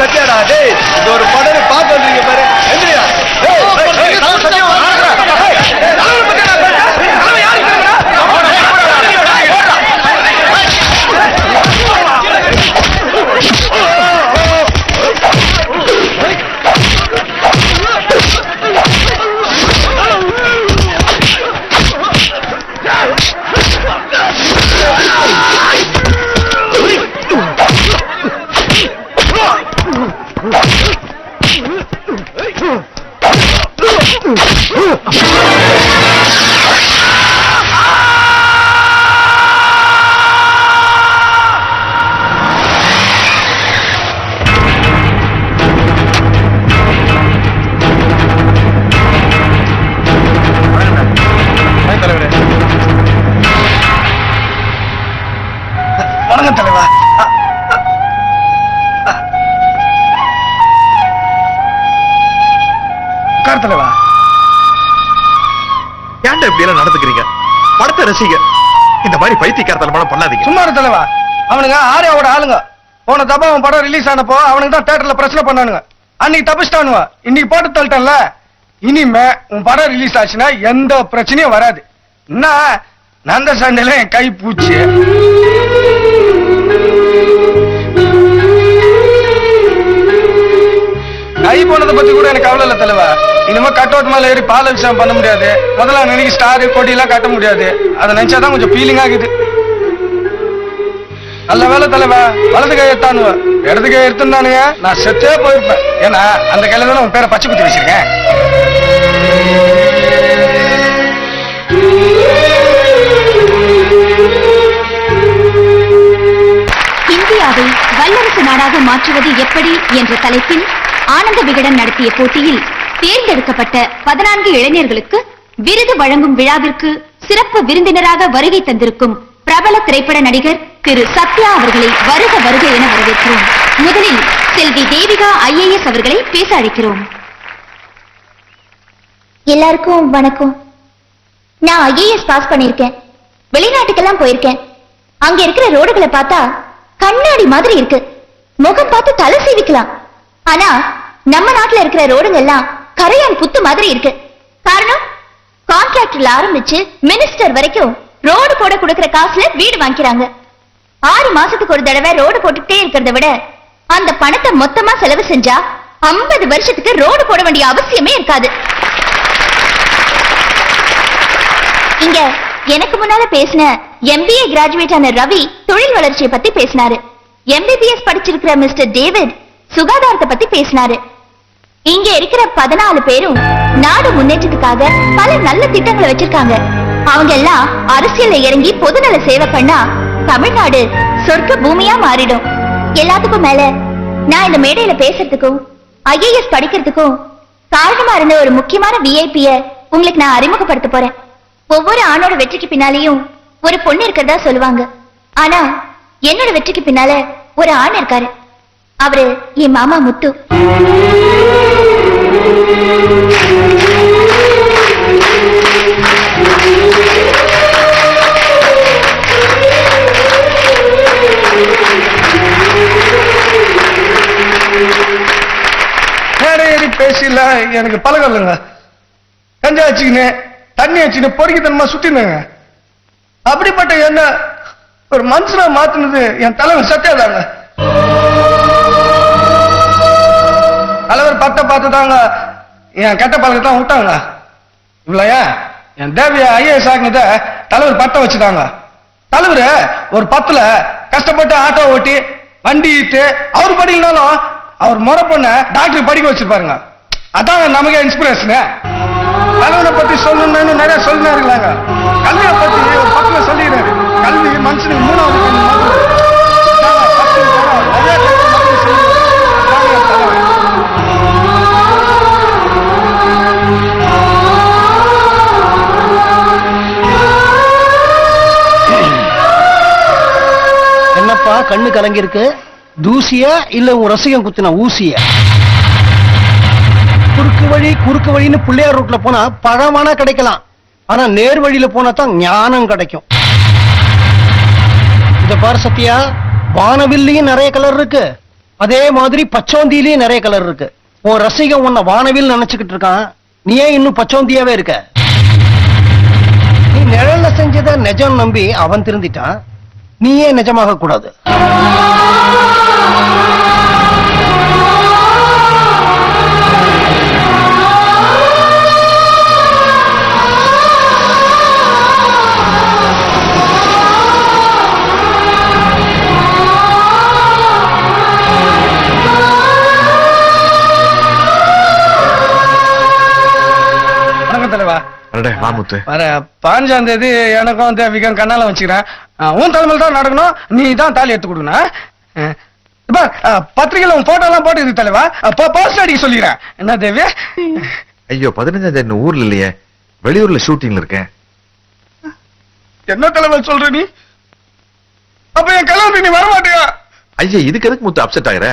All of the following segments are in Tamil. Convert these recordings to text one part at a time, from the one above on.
சத்தியாடா டேய், இது ஒரு படகு பார்க்க வந்தீங்க பாரு. எந்திரியா நடந்துக்கிறீங்க? படத்தை ரசிங்க. இந்த மாதிரி பைத்தியக்காரத்தனமான பண்ணாதீங்க. சும்மா இரு தலைவா. அவனுங்க ஆரியாவோட ஆளுங்க. போன தப்பா அவன் படம் ரிலீஸ் ஆனப்போ அவனுக்கு தான் தியேட்டர்ல பிரச்சனை பண்ணானுங்க. அன்னைக்கு தப்பிச்சிட்டானுங்க. இன்னைக்கு போட்டு தள்ளிட்டல. இனிமே உன் படம் ரிலீஸ் ஆச்சுன்னா எந்த பிரச்சனையும் வராது. என்ன நந்த சண்டையில என் கை பூச்சி. கை போனதை பத்தி கூட எனக்கு கவலை இல்ல தலைவா. இனிமே கட் அவுட் மேல ஏறி பால விஷயம் பண்ண முடியாது. முதல்ல நினைக்கு ஸ்டார் கொடி எல்லாம் கட்ட முடியாது. அதை நினைச்சாதான் கொஞ்சம் ஃபீலிங் ஆகுது. நல்ல வேலை தலைவா. வலது கை எடுத்தானுவ, இடது கை எடுத்துனானுங்க நான் செத்தே போயிருப்பேன். ஏன்னா அந்த கையில தான் உன் பேரை பச்சை குத்தி வச்சிருக்கேன். இந்தியாவை வல்லரசு நாடாக மாற்றுவது எப்படி என்ற தலைப்பில் ஆனந்த விகடன் நடத்திய போட்டியில் தேர்ந்தெடுக்கப்பட்ட 14 இளைஞர்களுக்கு விருது வழங்கும் விழாவிற்கு சிறப்பு விருந்தினராக வருகை தந்திருக்கும் பிரபல திரைப்பட நடிகர் திரு சத்யா அவர்களை வருக வருக என வரவேற்கிறோம். முதலில் செல்வி தேவிகா IAS அவர்களை பேச அழைக்கிறோம். எல்லாருக்கும் வணக்கம். நான் IAS பாஸ் பண்ணிருக்கேன். வெளிநாட்டுக்கெல்லாம் போயிருக்கேன். அங்க இருக்கிற ரோடுகளை பார்த்தா கண்ணாடி மாதிரி இருக்கு. முகம் பார்த்து தலை சீவிக்கலாம். ஆனா நம்ம நாட்டுல இருக்கிற ரோடுங்க எல்லாம் கரையான் புத்து மாதிரி இருக்கு. காரணம், கான்ட்ராக்டர்ல ஆரம்பிச்சு மினிஸ்டர் வரைக்கும் ரோடு போட கொடுக்கிற காசுல வீடு வாங்கிக்கிறாங்க. 6 மாசத்துக்கு ஒரு தடவை ரோடு போட்டுட்டே இருக்கிறத விட அந்த பணத்தை மொத்தமா செலவு செஞ்சா 50 வருஷத்துக்கு ரோடு போட வேண்டிய அவசியமே இருக்காது. இங்க எனக்கு முன்னால பேசின MBA கிராஜுவேட் ஆன ரவி தொழில் வளர்ச்சியை பத்தி பேசினாரு. MBBS படிச்சிருக்கிற மிஸ்டர் டேவிட் சுகாதாரத்தை பத்தி பேசினாரு. இங்க இருக்கிற 14 பேரும் நாடு முன்னேற்றத்துக்காக பல நல்ல திட்டங்களை வச்சிருக்காங்க. அவங்க எல்லாம் அரசியல்ல இறங்கி பொதுநல சேவை பண்ணா தமிழ்நாடு சொர்க்க பூமியா மாறிடும். எல்லாத்துக்கும் மேல நான் இந்த மேடையில பேசுறதுக்கும் IAS படிக்கிறதுக்கும் காரணமா இருந்த ஒரு முக்கியமான VIP-ய உங்களுக்கு நான் அறிமுகப்படுத்த போறேன். ஒவ்வொரு ஆணோட வெற்றிக்கு பின்னாலேயும் ஒரு பொண்ணு இருக்கிறதா சொல்லுவாங்க. ஆனா என்னோட வெற்றிக்கு பின்னால ஒரு ஆண் இருக்காரு. அவரு என் மாமா முத்து. பேசல எனக்கு பழகம் இல்லைங்க. கஞ்சா வச்சுக்கின்னு தண்ணி வச்சுக்கின்னு பொறுக்கித்தனமா சுத்தினுங்க. அப்படிப்பட்ட என்ன ஒரு மனுஷனா மாத்தினது என் தலைவர் சத்தியாதாங்க. தலைவர் பட்ட பார்த்துதாங்க என் கெட்ட பழக்கத்தை விட்டாங்க. இவ்வளவு என் தேவிய IAS ஆகினத தலைவர் பட்ட வச்சுட்டாங்க. தலைவர் ஒரு 10ல கஷ்டப்பட்டு ஆட்டோ ஓட்டி வண்டி ஈட்டு அவர் படிக்கனாலும் அவர் முறை பொண்ண டாக்டர் படிக்க வச்சிருப்பாருங்க. அதான் நமக்கு இன்ஸ்பிரேஷன். தலைவரை பத்தி சொல்லணும்னு நிறைய சொல்லினாருங்களாங்க. கல்வியை பத்தி ஒரு 10ல சொல்லிடுறாரு. கல்வி மனுஷனுக்கு 3வது கண்ணு மாதிரி. என்னப்பா கண்ணு கலங்கி இருக்கு? தூசியா இல்ல உன் ரசிகம் குத்தின ஊசிய? குறுக்கு வழின்னு பிள்ளையார் ரூட்ல போனா பழமானா கிடைக்கலாம். ஆனா நேர் வழியில போனா தான் ஞானம் கிடைக்கும். இத பாரு சத்யா, வானவில்லையும் நிறைய கலர் இருக்கு, அதே மாதிரி பச்சோந்தியிலேயே நிறைய கலர் இருக்கு. உன் ரசிகன் உன்னை வானவில் நினைச்சுக்கிட்டு இருக்கான். நீ ஏன் இன்னும் பச்சோந்தியாவே இருக்க? நீ நிழல்ல செஞ்சத நிஜம் நம்பி அவன் திருந்திட்டான். நீ ஏன் நிஜமாக கூடாது? வர 15ஆம் தேதி எனக்கும் தேவிக்கும் கண்ணால வச்சுக்கிறேன். உன் தலைமையில் தான் நடக்கணும். நீ தான் தாலி எடுத்து கொடுக்கணும். பத்திரிகையில உன் போட்டோ எல்லாம் போட்டு இருக்கு தலைவா. போஸ்ட் அடிக்க சொல்லிக்கிறேன். என்ன தேவி? ஐயோ 15ஆம் தேதி ஊர்ல இல்லையே, வெளியூர்ல ஷூட்டிங்ல இருக்கேன். என்ன தலைவா சொல்ற நீ? அப்ப என் கல்யாணத்துக்கு நீ வர மாட்டியா? ஐயா இதுக்கு எதுக்கு முத்து அப்செட் ஆகுற?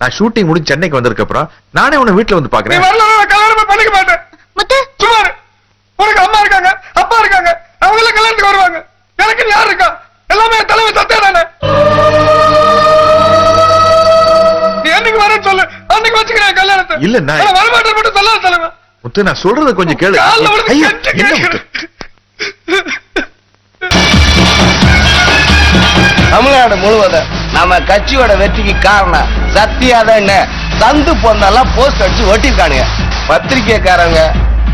நான் ஷூட்டிங் முடிஞ்சு சென்னைக்கு வந்ததுக்கு அப்புறம் நானே உன்னை வீட்டுல வந்து நீ பாக்குறேன். வரல, நான் கல்யாணமே பண்ணிக்க மாட்டேன். முத்து சுமார் உனக்கு அம்மா இருக்காங்க, அப்பா இருக்காங்க, அவங்க எல்லாம் கல்யாணத்துக்கு வருவாங்க. எனக்கு யார் இருக்கா? எல்லாமே என் தலைமை சத்தியா தானே. நீ என்னைக்கு வரேன்னு சொல்லு, அன்னைக்கு வச்சுக்கிறேன் கல்யாணத்தை. இல்ல நான் வரமாட்டேன் மட்டும் சொல்லாத தலைவா. முத்து நான் சொல்றத கொஞ்சம் கேளு. கால்ல விழுந்து ஐயா, கெஞ்சி என்ன கேட்கிறேன். முத்து? தமிழ்நாடு முழுவதும் நம்ம கட்சியோட வெற்றிக்கு காரணம் சத்தியாதான். சந்து பொண்ணெல்லாம் போஸ்ட் அடிச்சு ஒட்டிருக்கானுங்க. பத்திரிகைக்காரங்க,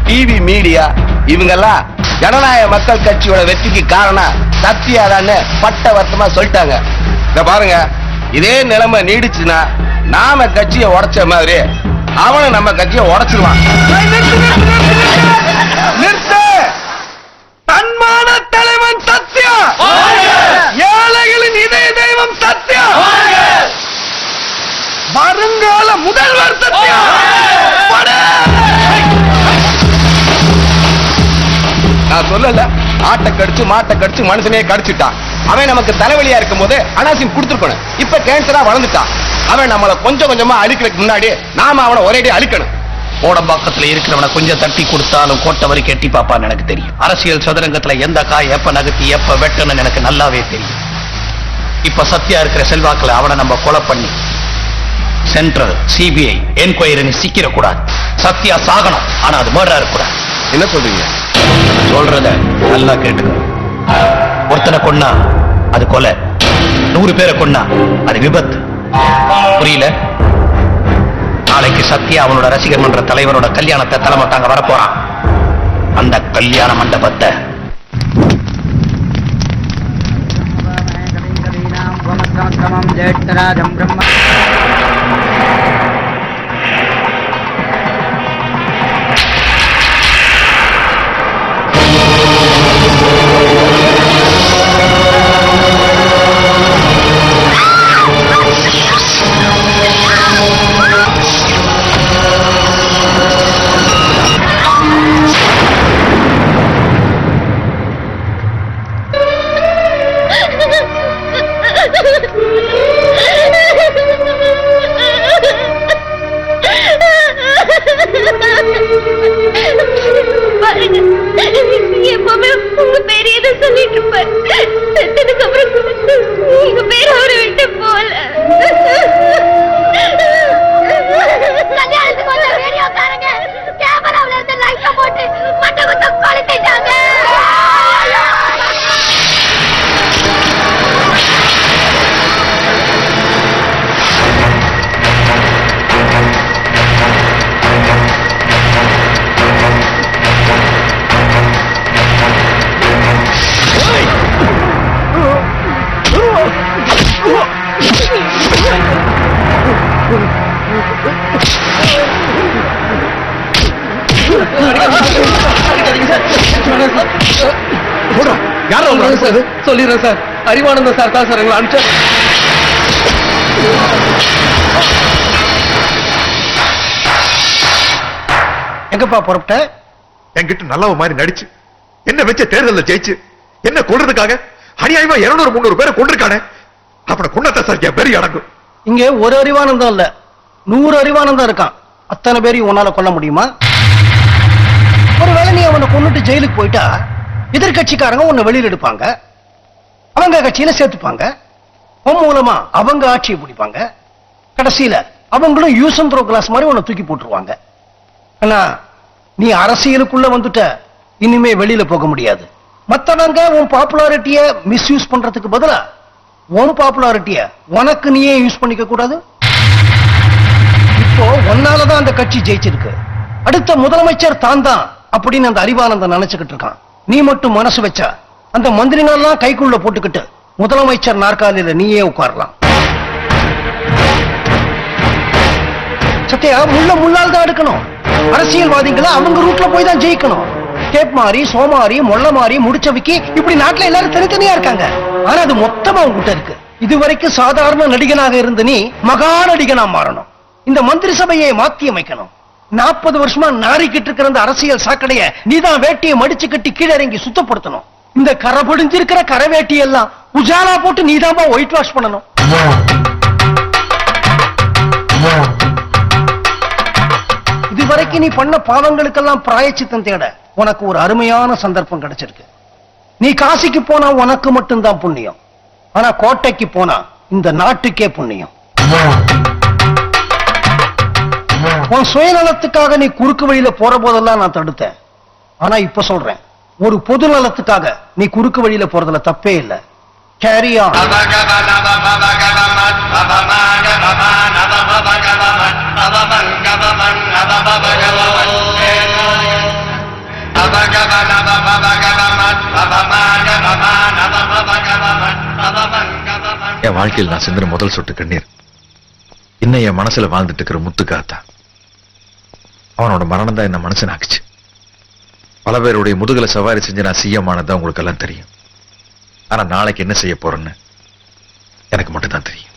டிவி மீடியா இவங்கெல்லாம் ஜனநாயக மக்கள் கட்சியோட வெற்றிக்கு காரணம் சத்தியாதான்னு பட்டவர்த்தமா சொல்லிட்டாங்க. இத பாருங்க, இதே நிலைமை நீடிச்சுன்னா நாம கட்சியை உடைச்ச மாதிரி அவனும் நம்ம கட்சியை உடைச்சிருவான். நிறுத்து! தன்மான தலைவன் சத்யா, ஏழைகளின் இதய தெய்வம் சத்யா, வருங்கால முதல்வர் சத்யா. நான் சொல்லல, ஆட்டை கடிச்சு மாட்டை கடிச்சு மனுஷனே கடிச்சுட்டான். அவன் நமக்கு தலைவலியா இருக்கும் போது அனாசிம் கொடுத்துருக்கணும். இப்ப கேன்சரா வளர்ந்துட்டான். அவன் நம்மளை கொஞ்சம் கொஞ்சமா அழிக்கிறதுக்கு முன்னாடி நாம அவனை ஒரேடி அழிக்கணும். கோடம்பாக்கத்துல இருக்கிறவனை கொஞ்சம் தட்டி கொடுத்தாலும் கோட்டை வரி கெட்டி பாப்பான்னு எனக்கு தெரியும். அரசியல் சதுரங்கத்துல எந்த காய் எப்ப நகர்த்தி எப்ப வெட்டணும்னு எனக்கு நல்லாவே தெரியும். இப்ப சத்யா இருக்கிற செல்வாக்குல அவனை நம்ம கொலை பண்ணி சென்ட்ரல் சிபிஐ என்கொயரி சிக்கிர கூடாது. சத்யா சாகணும், ஆனா அது மர்டரா இருக்கக்கூடாது. என்ன சொல்றீங்க? சொல்றத நல்லா கேட்டுக்க. ஒருத்தனை கொன்னா அது கொலை, 100 பேரை கொன்னா அது விபத்து. புரியல? நாளைக்கு சத்யா அவனோட ரசிகர் மன்ற தலைவரோட கல்யாணத்தை தலைமட்டாங்க வரப்போறான். அந்த கல்யாண மண்டபத்தை எப்பவுமே உங்க பேர் எதை சொல்லிட்டு இருப்பார். செத்ததுக்கு அப்புறம் உங்க பேர் அவரை விட்டு போல. கல்யாணத்துக்கு வந்த வீடியோக்காரங்க கேமராவில இருந்து லைட்ட போட்டு மண்டபத்தை கொளுத்திட்டாங்க. சொல்லிடுறேன் சார். அறிவானந்தம் சார் தான் சார் எங்களை அனுப்பிச்ச. எங்கப்பா புறப்பட்ட? என்கிட்ட நல்லவ மாதிரி நடிச்சு என்ன வச்ச தேர்தல்ல ஜெயிச்சு என்ன கொள்றதுக்காக அநியாயமா 200-300 பேரை கொண்டிருக்கானே. அப்படி கொண்டத சார் என் பெரிய அடங்கும். இங்க ஒரு அறிவானந்தம் இல்ல, 100 அறிவானந்தம் இருக்கான். அத்தனை பேரையும் உன்னால கொல்ல முடியுமா? ஒருவேளை நீ அவனை கொன்னுட்டு ஜெயிலுக்கு போயிட்டா எதிர்கட்சிக்காரங்க உன்னை வெளியில் எடுப்பாங்க, அவங்க கட்சியில சேர்த்துப்பாங்க. உன் மூலமா அவங்க ஆட்சியை பிடிப்பாங்க. கடைசியில அவங்களும் யூஸ் அண்ட் த்ரோ கிளாஸ் மாதிரி உன்னை தூக்கி போட்டுருவாங்க. ஆனா நீ அரசியலுக்குள்ள வந்துட்ட, இனிமே வெளியில போக முடியாது. மத்தவங்க உன் பாப்புலாரிட்டிய மிஸ்யூஸ் பண்றதுக்கு பதிலா உன் பாப்புலாரிட்டிய உனக்கு நீயே யூஸ் பண்ணிக்க கூடாது. இப்போ ஒன்னாலதான் அந்த கட்சி ஜெயிச்சிருக்கு. அடுத்த முதலமைச்சர் தான் தான் அப்படின்னு அந்த அறிவானந்தன் நினைச்சுக்கிட்டு இருக்கான். நீ மட்டும் மனசு வச்சா அந்த மந்திரிங்கெல்லாம் கைக்குள்ள போட்டுக்கிட்டு முதலமைச்சர் நாற்காலியில நீயே உட்காரலாம். சத்யா, முள்ளால் தான் எடுக்கணும். அரசியல்வாதிகளை அவங்க ரூட்ல போய் தான் ஜெயிக்கணும். டேப் மாறி, சோமாரி, மொள்ள மாறி, முடிச்சவிக்கி இப்படி நாட்டுல எல்லாரும் தனித்தனியா இருக்காங்க. ஆனா அது மொத்தமா உங்ககிட்ட இருக்கு. இதுவரைக்கும் சாதாரண நடிகனாக இருந்த நீ மகா நடிகனா மாறணும். இந்த மந்திரி சபையை மாத்தி அமைக்கணும். 40 வருஷமா நாரிக்கிட்டு இருக்கிற அந்த அரசியல் சாக்கடைய நீதான் வேட்டியை மடிச்சு கட்டி கீழே இறங்கி சுத்தப்படுத்தணும். இந்த கரை படிஞ்சிருக்கிற கரை வேட்டி எல்லாம் உஜாலா போட்டு நீதான்பா ஒயிட் வாஷ் பண்ணணும். இதுவரைக்கும் நீ பண்ண பாவங்களுக்கெல்லாம் பிராயச்சித்தம் தேட உனக்கு ஒரு அருமையான சந்தர்ப்பம் கிடைச்சிருக்கு. நீ காசிக்கு போனா உனக்கு மட்டும்தான் புண்ணியம். ஆனா கோட்டைக்கு போனா இந்த நாட்டுக்கே புண்ணியம். உன் சுயநலத்துக்காக நீ குறுக்கு வழியில போற போதெல்லாம் நான் தடுத்தேன். ஆனா இப்ப சொல்றேன், ஒரு பொது நலத்துக்காக நீ குறுக்கு வழியில போறதுல தப்பே இல்லை. Carry on. என் வாழ்க்கையில் நான் சிந்தின முதல் சொட்டு கண்ணீர் இன்னும் என் மனசுல வாழ்ந்துட்டு இருக்கிற முத்துக்காத்தா. அவனோட மரணம் தான் என்ன மனசனாக்குச்சு. பல பேருடைய முதுகலை சவாரி செஞ்சு நான் சிஎம்மானதான் உங்களுக்கு எல்லாம் தெரியும். ஆனா நாளைக்கு என்ன செய்ய போறேன்னு எனக்கு மட்டும்தான் தெரியும்.